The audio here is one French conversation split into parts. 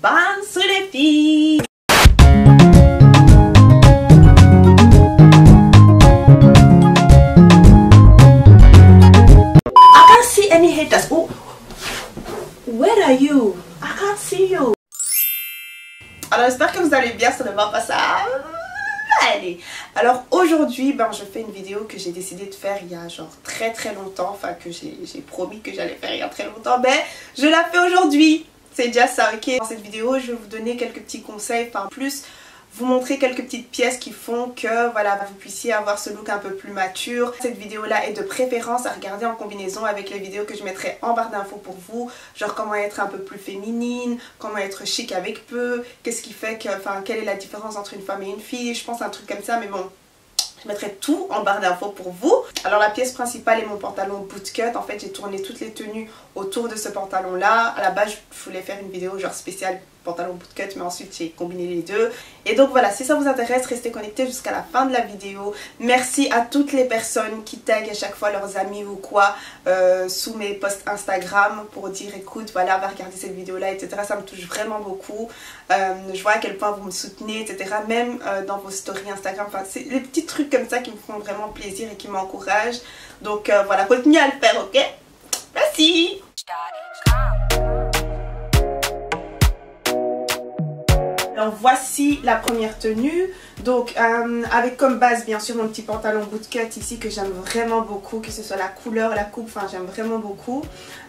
Bonne sur les filles. I can't see any haters. Oh, where are you? I can't see you. Alors j'espère que vous allez bien, ça ne va pas ça. Allez, alors aujourd'hui je fais une vidéo que j'ai décidé de faire il y a genre très longtemps, enfin que j'ai promis que j'allais faire il y a très longtemps, mais je la fais aujourd'hui, c'est déjà ça, ok. Dans cette vidéo je vais vous donner quelques petits conseils, enfin plus vous montrer quelques petites pièces qui font que voilà, vous puissiez avoir ce look un peu plus mature. Cette vidéo là est de préférence à regarder en combinaison avec les vidéos que je mettrai en barre d'infos pour vous, genre comment être un peu plus féminine, comment être chic avec peu, qu'est-ce qui fait que, enfin quelle est la différence entre une femme et une fille, je pense un truc comme ça, mais bon, je mettrai tout en barre d'infos pour vous. Alors la pièce principale est mon pantalon bootcut. En fait j'ai tourné toutes les tenues autour de ce pantalon là. À la base je voulais faire une vidéo genre spéciale pantalon bootcut, mais ensuite j'ai combiné les deux. Et donc voilà, si ça vous intéresse, restez connectés jusqu'à la fin de la vidéo. Merci à toutes les personnes qui taguent à chaque fois leurs amis ou quoi sous mes posts Instagram pour dire écoute voilà, va regarder cette vidéo là, etc. Ça me touche vraiment beaucoup. Je vois à quel point vous me soutenez, etc. Même dans vos stories Instagram, enfin c'est les petits trucs comme ça qui me font vraiment plaisir et qui m'encouragent. Donc voilà, continuez à le faire, ok? Merci. Alors voici la première tenue, donc avec comme base bien sûr mon petit pantalon bootcut ici que j'aime vraiment beaucoup, que ce soit la couleur, la coupe, enfin j'aime vraiment beaucoup.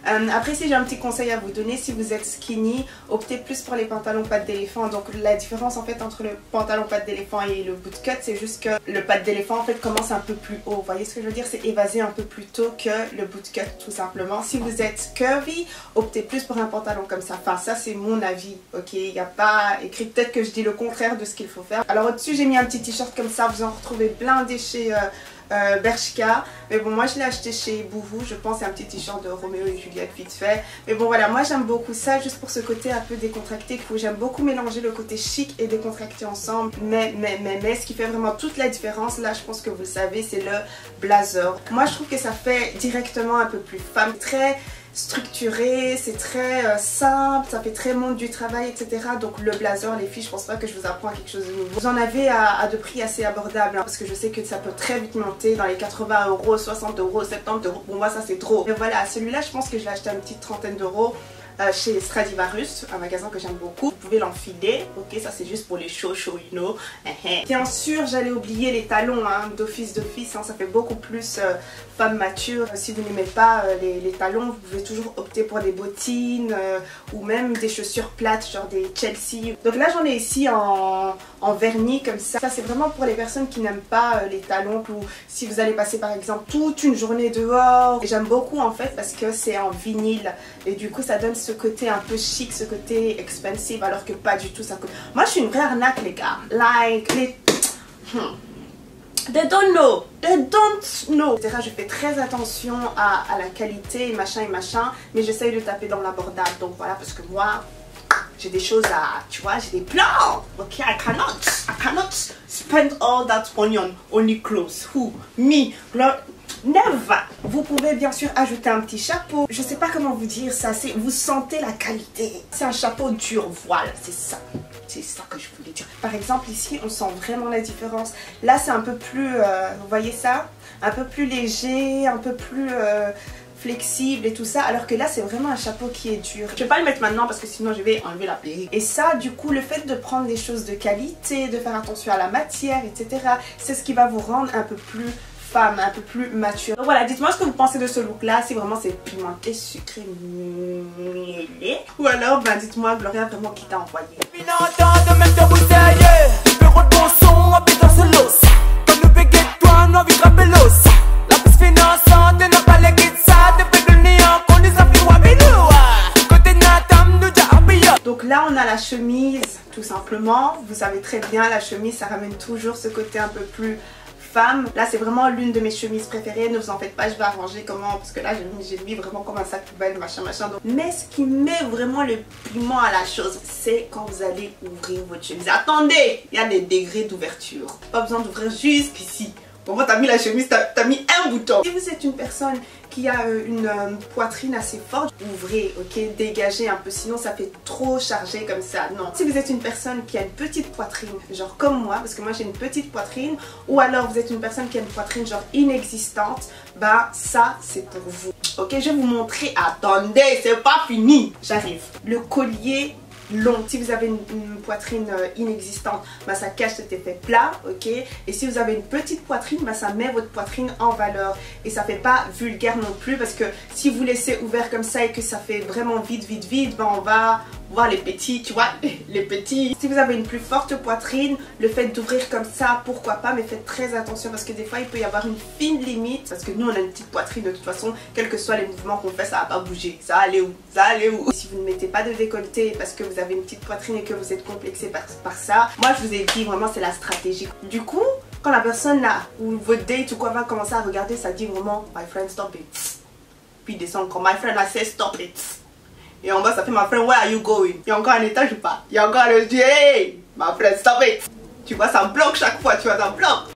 Après si j'ai un petit conseil à vous donner, si vous êtes skinny, optez plus pour les pantalons pattes d'éléphant. Donc la différence en fait entre le pantalon pattes d'éléphant et le bootcut, c'est juste que le pattes d'éléphant en fait commence un peu plus haut, vous voyez ce que je veux dire, c'est évasé un peu plus tôt que le bootcut tout simplement. Si vous êtes curvy, optez plus pour un pantalon comme ça, enfin ça c'est mon avis, ok, il n'y a pas écrit, peut-être que je dis le contraire de ce qu'il faut faire. Alors au-dessus j'ai mis un petit t-shirt comme ça, vous en retrouvez blindé chez Bershka, mais bon moi je l'ai acheté chez Boohoo, je pense, c'est un petit t-shirt de Roméo et Juliette vite fait, mais bon voilà, moi j'aime beaucoup ça juste pour ce côté un peu décontracté, que j'aime beaucoup mélanger le côté chic et décontracté ensemble, mais ce qui fait vraiment toute la différence là, je pense que vous le savez, c'est le blazer. Moi je trouve que ça fait directement un peu plus femme, très structuré, c'est très simple, ça fait très monde du travail, etc. Donc le blazer, les filles, je pense pas que je vous apprends quelque chose de nouveau. Vous en avez à de prix assez abordables, hein, parce que je sais que ça peut très vite monter dans les 80 €, 60 €, 70 €. Pour moi ça c'est trop. Mais voilà, celui-là je pense que je l'ai acheté à une petite trentaine d'euros. Chez Stradivarius, un magasin que j'aime beaucoup. Vous pouvez l'enfiler, ok, ça c'est juste pour les shows, you know. Bien sûr, j'allais oublier les talons, hein, d'office, hein, ça fait beaucoup plus femme mature. Si vous n'aimez pas les talons, vous pouvez toujours opter pour des bottines ou même des chaussures plates, genre des Chelsea. Donc là j'en ai ici en vernis comme ça. Ça c'est vraiment pour les personnes qui n'aiment pas les talons, ou si vous allez passer par exemple toute une journée dehors. J'aime beaucoup en fait parce que c'est en vinyle et du coup ça donne ce côté un peu chic, ce côté expensive, alors que pas du tout ça. Moi je suis une vraie arnaque les gars, like les they don't know, etc. Je fais très attention à la qualité et machin, mais j'essaye de taper dans l'abordable. Donc voilà, parce que moi j'ai des choses à, tu vois, j'ai des plans, ok. I cannot spend all that money on only clothes. Who? Me? Never. Vous pouvez bien sûr ajouter un petit chapeau. Je sais pas comment vous dire ça. Vous sentez la qualité. C'est un chapeau dur, voilà, c'est ça. C'est ça que je voulais dire. Par exemple ici on sent vraiment la différence. Là c'est un peu plus, vous voyez ça, un peu plus léger, un peu plus flexible et tout ça, alors que là c'est vraiment un chapeau qui est dur. Je vais pas le mettre maintenant parce que sinon je vais enlever la perruque. Et ça du coup, le fait de prendre des choses de qualité, de faire attention à la matière, etc., c'est ce qui va vous rendre un peu plus femme, un peu plus mature. Donc voilà, dites-moi ce que vous pensez de ce look là, si vraiment c'est pimenté, sucré, mielé, ou alors ben dites-moi Gloria vraiment qui t'a envoyé. Donc là on a la chemise tout simplement, vous savez très bien la chemise ça ramène toujours ce côté un peu plus femme. Là c'est vraiment l'une de mes chemises préférées, ne vous en faites pas, je vais arranger comment, parce que là j'ai mis vraiment comme un sac poubelle machin. Donc, mais ce qui met vraiment le piment à la chose, c'est quand vous allez ouvrir votre chemise. Attendez, il y a des degrés d'ouverture, pas besoin d'ouvrir jusqu'ici. Comment t'as mis la chemise, t'as mis un bouton. Si vous êtes une personne qui a une poitrine assez forte, ouvrez, ok, dégagez un peu, sinon ça fait trop chargé comme ça, non. Si vous êtes une personne qui a une petite poitrine, genre comme moi, parce que moi j'ai une petite poitrine, ou alors vous êtes une personne qui a une poitrine genre inexistante, bah ça c'est pour vous. Ok, je vais vous montrer, attendez, c'est pas fini. J'arrive. Le collier long. Si vous avez une poitrine inexistante, bah, ça cache cet effet plat, ok. Et si vous avez une petite poitrine, bah, ça met votre poitrine en valeur. Et ça fait pas vulgaire non plus, parce que si vous laissez ouvert comme ça et que ça fait vraiment vide, bah, on va voir les petits, tu vois, les petits. Si vous avez une plus forte poitrine, le fait d'ouvrir comme ça, pourquoi pas, mais faites très attention parce que des fois il peut y avoir une fine limite, parce que nous on a une petite poitrine de toute façon, quels que soient les mouvements qu'on fait, ça va pas bouger, ça va aller où, ça va aller où. Si vous ne mettez pas de décolleté parce que vous avez une petite poitrine et que vous êtes complexé par ça, moi je vous ai dit vraiment c'est la stratégie. Du coup, quand la personne là, ou votre date ou quoi va commencer à regarder, ça dit vraiment my friend stop it, puis il descend encore my friend I say stop it. Et en bas, ça fait my friend, where are you going? Il y a encore un étage ou pas? Il y a encore le Dieu, hey, my friend, stop it. Tu vois, ça bloque chaque fois, tu vois, ça bloque.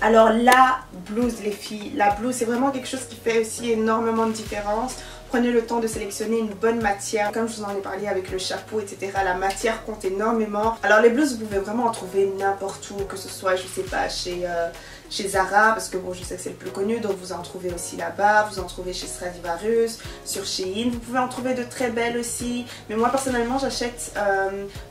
Alors la blouse les filles, la blouse c'est vraiment quelque chose qui fait aussi énormément de différence. Prenez le temps de sélectionner une bonne matière. Comme je vous en ai parlé avec le chapeau, etc. La matière compte énormément. Alors les blouses, vous pouvez vraiment en trouver n'importe où, que ce soit, je sais pas, chez Zara, parce que bon, je sais que c'est le plus connu, donc vous en trouvez aussi là-bas. Vous en trouvez chez Stradivarius, sur Shein. Vous pouvez en trouver de très belles aussi. Mais moi personnellement, j'achète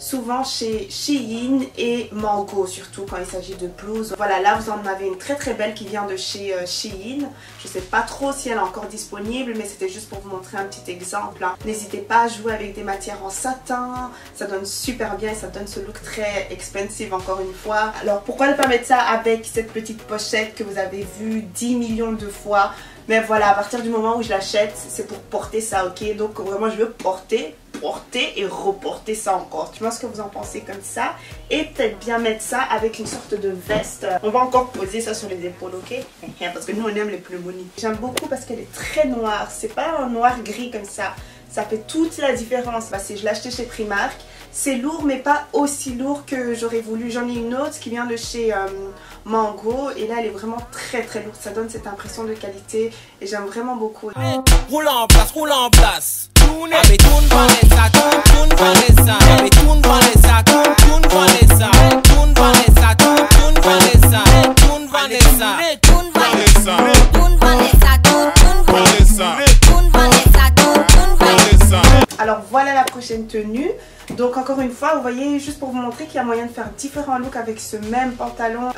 souvent chez Shein et Mango, surtout quand il s'agit de blouses. Voilà, là vous en avez une très très belle qui vient de chez Shein. Je sais pas trop si elle est encore disponible, mais c'était juste pour vous montrer un petit exemple. Hein. N'hésitez pas à jouer avec des matières en satin, ça donne super bien et ça donne ce look très expensive encore une fois. Alors pourquoi ne pas mettre ça avec cette petite pochette que vous avez vue 10 millions de fois? Mais voilà, à partir du moment où je l'achète, c'est pour porter ça, ok? Donc vraiment je veux porter et reporter ça encore. Tu vois ce que vous en pensez comme ça? Et peut-être bien mettre ça avec une sorte de veste. On va encore poser ça sur les épaules, ok? Parce que nous on aime les pneumonies. J'aime beaucoup parce qu'elle est très noire. C'est pas un noir gris comme ça. Ça fait toute la différence. Bah, je l'ai acheté chez Primark. C'est lourd mais pas aussi lourd que j'aurais voulu. J'en ai une autre qui vient de chez Mango. Et là elle est vraiment très très lourde. Ça donne cette impression de qualité. Et j'aime vraiment beaucoup. Roule en place, roule en place. Tourne Vanessa, tourne Vanessa. Tourne Vanessa, tourne Vanessa. Tourne Vanessa, tourne Vanessa. Tourne Vanessa, tourne Vanessa. Tourne Vanessa, tourne Vanessa. Tourne Vanessa, tourne Vanessa. Alors voilà la prochaine tenue. Donc encore une fois, vous voyez, juste pour vous montrer qu'il y a moyen de faire différents looks avec ce même pantalon.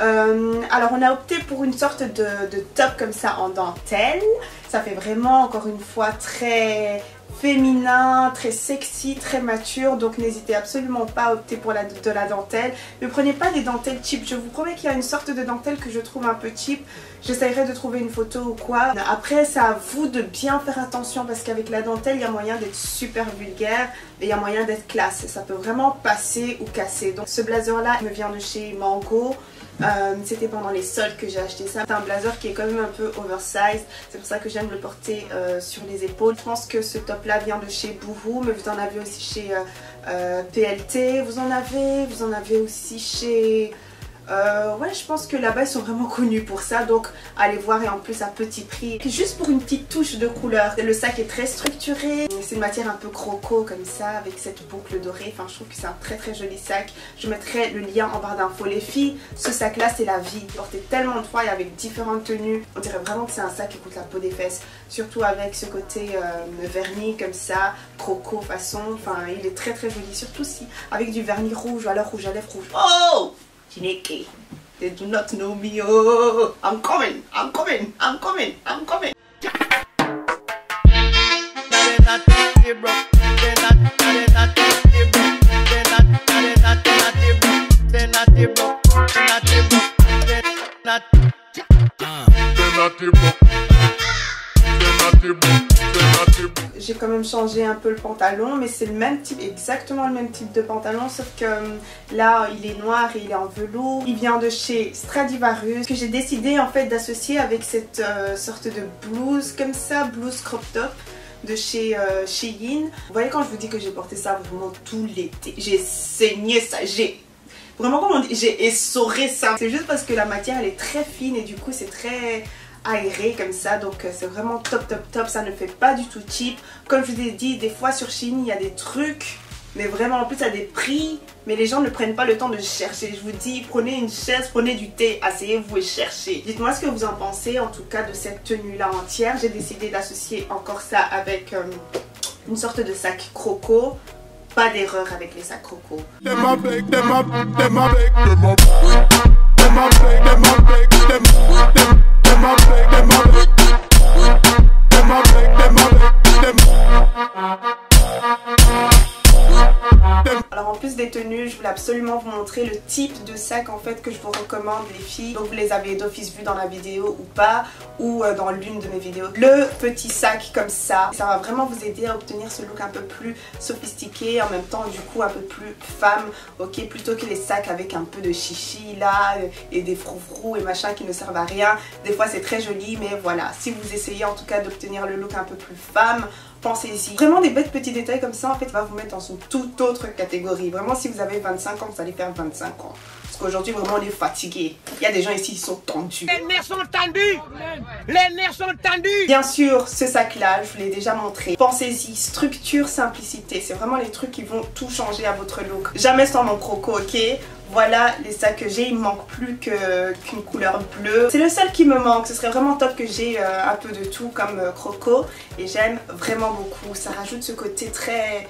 Alors on a opté pour une sorte de top comme ça en dentelle. Ça fait vraiment encore une fois très féminin, très sexy, très mature. Donc n'hésitez absolument pas à opter pour de la dentelle. Ne prenez pas des dentelles cheap. Je vous promets qu'il y a une sorte de dentelle que je trouve un peu cheap. J'essaierai de trouver une photo ou quoi. Après c'est à vous de bien faire attention parce qu'avec la dentelle il y a moyen d'être super vulgaire et il y a moyen d'être classe. Ça peut vraiment passer ou casser. Donc ce blazer là me vient de chez Mango. C'était pendant les soldes que j'ai acheté ça. C'est un blazer qui est quand même un peu oversize. C'est pour ça que j'aime le porter sur les épaules. Je pense que ce top là vient de chez Boohoo, mais vous en avez aussi chez PLT. Vous en avez aussi chez... ouais, je pense que là-bas ils sont vraiment connus pour ça, donc allez voir, et en plus à petit prix. Juste pour une petite touche de couleur. Le sac est très structuré, c'est une matière un peu croco comme ça avec cette boucle dorée. Enfin, je trouve que c'est un très très joli sac. Je mettrai le lien en barre d'infos. Les filles, ce sac là c'est la vie. Porté tellement de fois et avec différentes tenues, on dirait vraiment que c'est un sac qui coûte la peau des fesses. Surtout avec ce côté vernis comme ça, croco façon. Enfin, il est très très joli, surtout si avec du vernis rouge ou alors rouge à lèvres rouge. Oh! Chineke, they do not know me. Oh, I'm coming, I'm coming, I'm coming, I'm coming. même changé un peu le pantalon, mais c'est le même type, exactement le même type de pantalon, sauf que là il est noir et il est en velours. Il vient de chez Stradivarius, que j'ai décidé en fait d'associer avec cette sorte de blouse comme ça, blouse crop top de chez Shein. Vous voyez, quand je vous dis que j'ai porté ça vraiment tout l'été, j'ai saigné ça, j'ai vraiment, comment on dit, j'ai essoré ça. C'est juste parce que la matière elle est très fine et du coup c'est très aéré comme ça, donc c'est vraiment top top top. Ça ne fait pas du tout cheap. Comme je vous ai dit, des fois sur Shein il y a des trucs, mais vraiment en plus à des prix, mais les gens ne prennent pas le temps de chercher. Je vous dis, prenez une chaise, prenez du thé, asseyez-vous et cherchez. Dites-moi ce que vous en pensez en tout cas de cette tenue là entière. J'ai décidé d'associer encore ça avec une sorte de sac croco. Pas d'erreur avec les sacs croco. Alors en plus des tenues, je voulais absolument vous montrer le type de sac en fait que je vous recommande les filles. Donc vous les avez d'office vu dans la vidéo ou pas, ou dans l'une de mes vidéos. Le petit sac comme ça va vraiment vous aider à obtenir ce look un peu plus sophistiqué, en même temps du coup un peu plus femme, ok, plutôt que les sacs avec un peu de chichi là et des froufrous et machin qui ne servent à rien. Des fois c'est très joli, mais voilà, si vous essayez en tout cas d'obtenir le look un peu plus femme, pensez-y. Vraiment des bêtes petits détails comme ça en fait va vous mettre dans une toute autre catégorie. Vraiment si vous avez 25 ans, vous allez faire 25 ans. Parce qu'aujourd'hui vraiment on est fatigué. Il y a des gens ici qui sont tendus. Les nerfs sont tendus. Les nerfs sont tendus. Bien sûr, ce sac là, je vous l'ai déjà montré. Pensez-y, structure, simplicité. C'est vraiment les trucs qui vont tout changer à votre look. Jamais sans mon croco, ok? Voilà les sacs que j'ai, il me manque plus qu'une couleur bleue. C'est le seul qui me manque, ce serait vraiment top que j'ai un peu de tout comme croco. Et j'aime vraiment beaucoup, ça rajoute ce côté très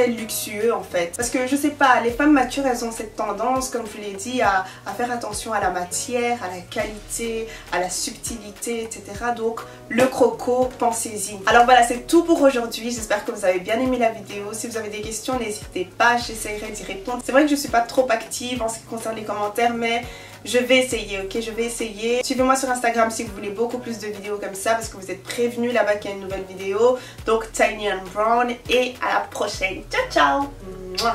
luxueux en fait. Parce que je sais pas, les femmes matures elles ont cette tendance, comme je l'ai dit, à faire attention à la matière, à la qualité, à la subtilité, etc. Donc le croco, pensez-y. Alors voilà, c'est tout pour aujourd'hui. J'espère que vous avez bien aimé la vidéo. Si vous avez des questions, n'hésitez pas, j'essaierai d'y répondre. C'est vrai que je suis pas trop active en ce qui concerne les commentaires, mais je vais essayer, ok, je vais essayer. Suivez-moi sur Instagram si vous voulez beaucoup plus de vidéos comme ça, parce que vous êtes prévenus là-bas qu'il y a une nouvelle vidéo. Donc Tiny and Brown, et à la prochaine. Ciao ciao.